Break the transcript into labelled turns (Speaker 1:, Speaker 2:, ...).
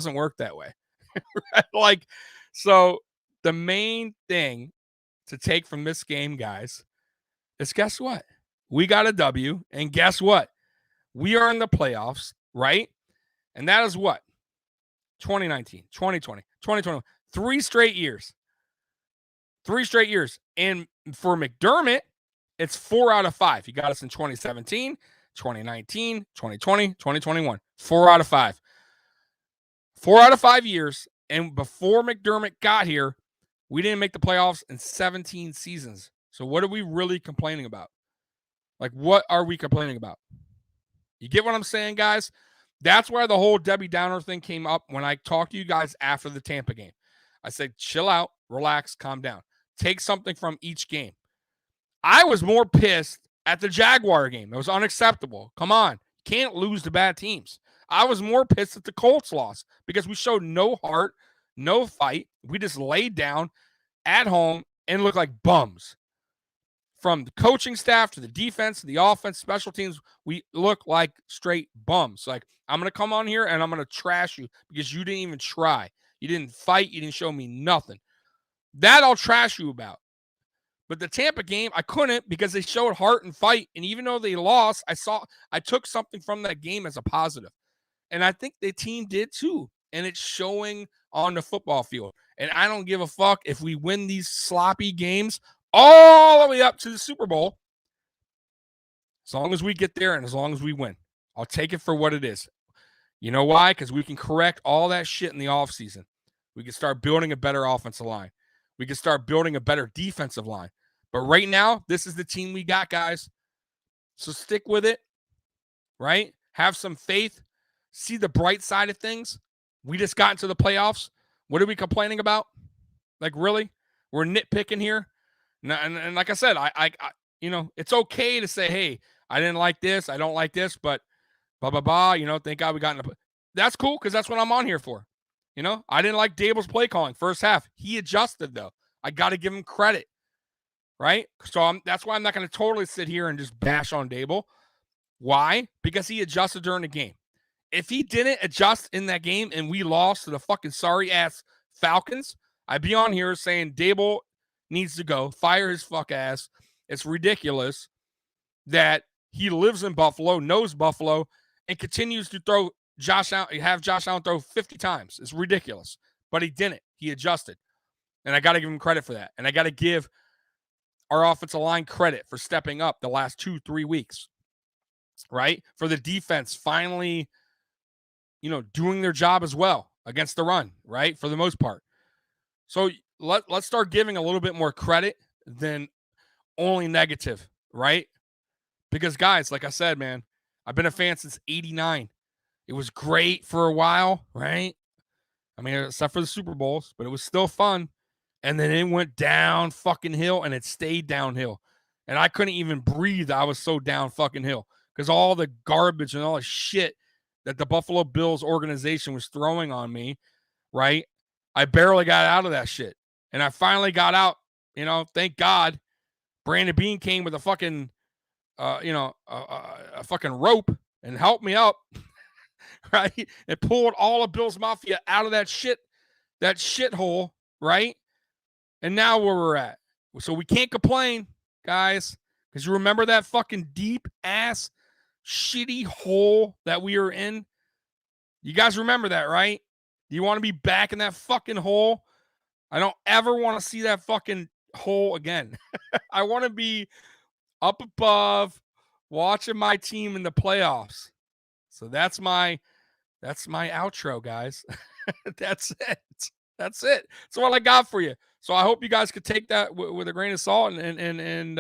Speaker 1: doesn't work that way. Right? Like, so the main thing to take from this game, guys, is guess what? We got a W, and guess what? We are in the playoffs, right? And that is what? 2019, 2020, 2021. 3 straight years. 3 straight years. And for McDermott, it's 4 out of 5. He got us in 2017, 2019, 2020, 2021. 4 out of 5. 4 out of 5 years. And before McDermott got here, we didn't make the playoffs in 17 seasons. So what are we really complaining about? Like, what are we complaining about? You get what I'm saying, guys? That's where the whole Debbie Downer thing came up when I talked to you guys after the Tampa game. I said, chill out, relax, calm down. Take something from each game. I was more pissed at the Jaguar game. It was unacceptable. Come on. Can't lose to bad teams. I was more pissed at the Colts loss because we showed no heart, no fight. We just laid down at home and looked like bums. From the coaching staff to the defense to the offense, special teams, we look like straight bums. Like, I'm going to come on here and I'm going to trash you because you didn't even try. You didn't fight. You didn't show me nothing. That I'll trash you about. But the Tampa game, I couldn't because they showed heart and fight. And even though they lost, I took something from that game as a positive. And I think the team did too. And it's showing on the football field. And I don't give a fuck if we win these sloppy games all the way up to the Super Bowl. As long as we get there and as long as we win, I'll take it for what it is. You know why? Because we can correct all that shit in the offseason. We can start building a better offensive line. We can start building a better defensive line. But right now, this is the team we got, guys. So stick with it, right? Have some faith. See the bright side of things. We just got into the playoffs. What are we complaining about? Like, really? We're nitpicking here? And like I said, I it's okay to say, hey, I didn't like this. I don't like this, but blah, blah, blah. Thank God we got in the. That's cool because that's what I'm on here for. I didn't like Dable's play calling first half. He adjusted, though. I got to give him credit, right? So that's why I'm not going to totally sit here and just bash on Dable. Why? Because he adjusted during the game. If he didn't adjust in that game and we lost to the fucking sorry-ass Falcons, I'd be on here saying Dable needs to go. Fire his fuck ass. It's ridiculous that he lives in Buffalo, knows Buffalo, and continues to throw Josh Allen throw 50 times. It's ridiculous. But he didn't. He adjusted. And I got to give him credit for that. And I got to give our offensive line credit for stepping up the last 2-3 weeks, right? For the defense finally, doing their job as well against the run, right? For the most part. So let's start giving a little bit more credit than only negative, right? Because, guys, like I said, man, I've been a fan since 89. It was great for a while, right? I mean, except for the Super Bowls, but it was still fun. And then it went down fucking hill, and it stayed downhill. And I couldn't even breathe. I was so down fucking hill because all the garbage and all the shit that the Buffalo Bills organization was throwing on me, right? I barely got out of that shit. And I finally got out, thank God. Brandon Bean came with a fucking, a fucking rope and helped me up, right? And pulled all of Bill's Mafia out of that shithole, right? And now where we're at. So we can't complain, guys, because you remember that fucking deep-ass shitty hole that we were in? You guys remember that, right? Do you want to be back in that fucking hole? I don't ever want to see that fucking hole again. I want to be up above watching my team in the playoffs. So that's my outro, guys. That's it. That's it. That's what I got for you. So I hope you guys could take that with a grain of salt and